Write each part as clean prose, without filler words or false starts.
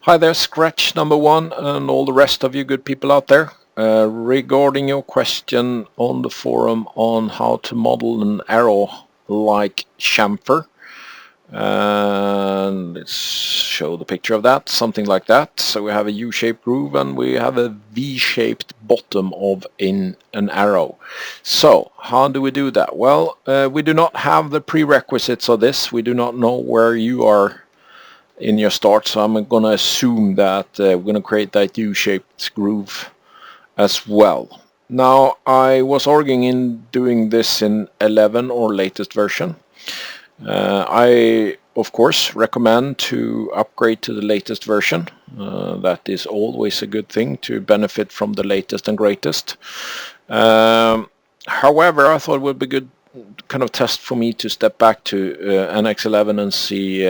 Hi there, Scratch number one, and all the rest of you good people out there. Regarding your question on the forum on how to model an arrow like chamfer, and let's show the picture of that, something like that. So we have a U-shaped groove and we have a V-shaped bottom of an arrow. So how do we do that? Well, we do not have the prerequisites of this. We do not know where you are in your start, so I'm going to assume that we're going to create that U-shaped groove as well. Now, I was arguing in doing this in 11 or latest version. I of course recommend to upgrade to the latest version. That is always a good thing, to benefit from the latest and greatest. However, I thought it would be good kind of test for me to step back to NX11 and see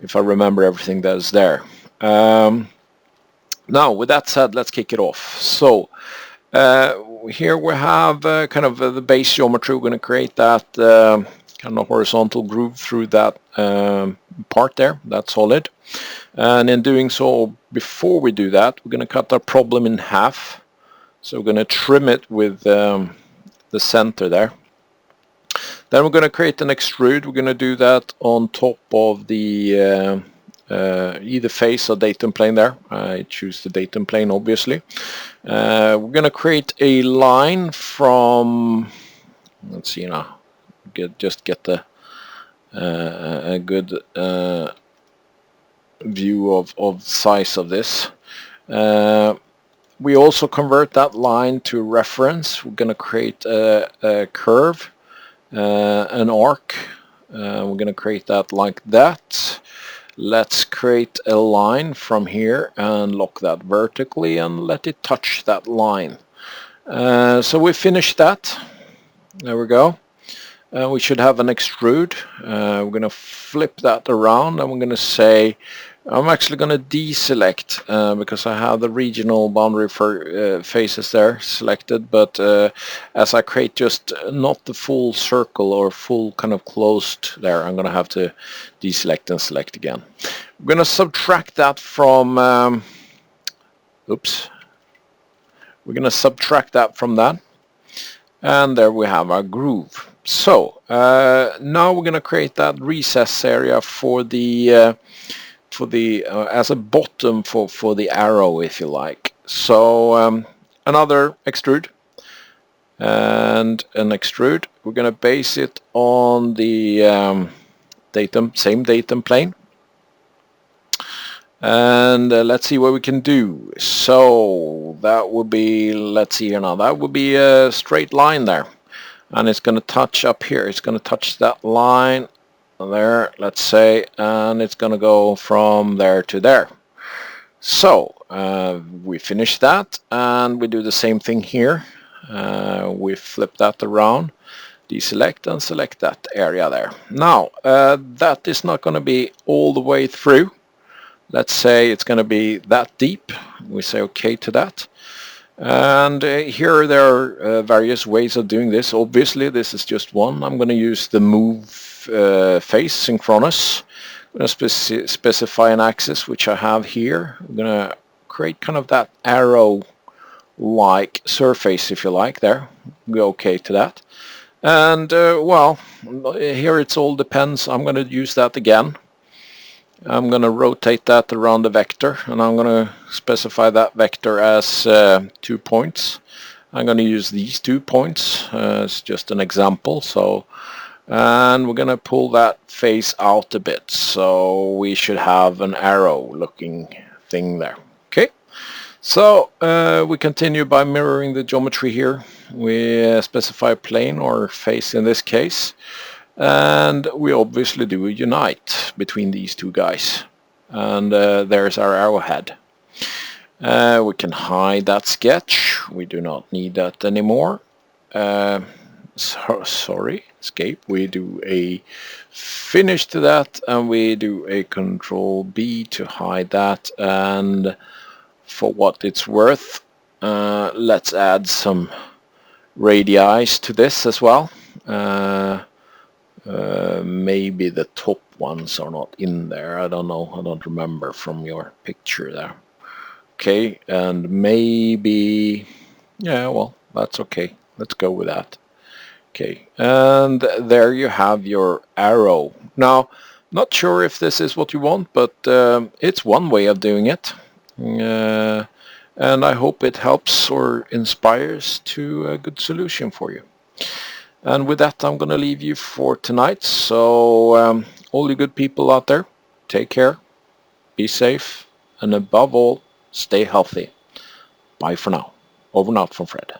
if I remember everything that is there. Now, with that said, let's kick it off. So here we have kind of the base geometry. We're going to create that kind of horizontal groove through that part there. That's solid. And in doing so, before we do that, we're going to cut our problem in half. So we're going to trim it with the center there. Then we're going to create an extrude. We're going to do that on top of the either face or datum plane there. I choose the datum plane, obviously. We're going to create a line from, let's see now, just get the a good view of size of this. We also convert that line to reference. We're going to create a curve. An arc. We're going to create that like that. Let's create a line from here and lock that vertically and let it touch that line. So we finished that. There we go. We should have an extrude. We're going to flip that around and we're going to say, I'm actually going to deselect because I have the regional boundary for faces there selected, but as I create just not the full circle or full kind of closed there, I'm going to have to deselect and select again. I'm going to subtract that from we're going to subtract that from that, and there we have our groove. So now we're going to create that recess area for the as a bottom for the arrow, if you like. So another extrude and an extrude. We're going to base it on the same datum plane, and let's see what we can do. So that would be, let's see here now, that would be a straight line there, and it's going to touch up here. It's going to touch that line there, let's say, and it's going to go from there to there. So we finish that and we do the same thing here. We flip that around, deselect and select that area there. Now that is not going to be all the way through. Let's say it's going to be that deep. We say okay to that. And here there are various ways of doing this. Obviously this is just one. I'm going to use the move face synchronous. I'm going to specify an axis, which I have here. I'm going to create kind of that arrow like surface, if you like, there. Go okay to that. And well, here it all depends. I'm going to use that again. I'm going to rotate that around the vector, and I'm going to specify that vector as 2 points. I'm going to use these 2 points as just an example. So, and we're going to pull that face out a bit, so we should have an arrow looking thing there. Okay, so we continue by mirroring the geometry here. We specify plane or face in this case. And we obviously do a unite between these two guys. And there's our arrowhead. We can hide that sketch. We do not need that anymore. Sorry, escape. We do a finish to that, and we do a Control B to hide that. And for what it's worth, let's add some radii to this as well. Maybe the top ones are not in there. I don't know. I don't remember from your picture there. Okay, and maybe, yeah, well, that's okay. Let's go with that. Okay, and there you have your arrow. Now, not sure if this is what you want, but it's one way of doing it. And I hope it helps or inspires to a good solution for you. And with that, I'm going to leave you for tonight. So all you good people out there, take care, be safe, and above all, stay healthy. Bye for now. Over and out from Fred.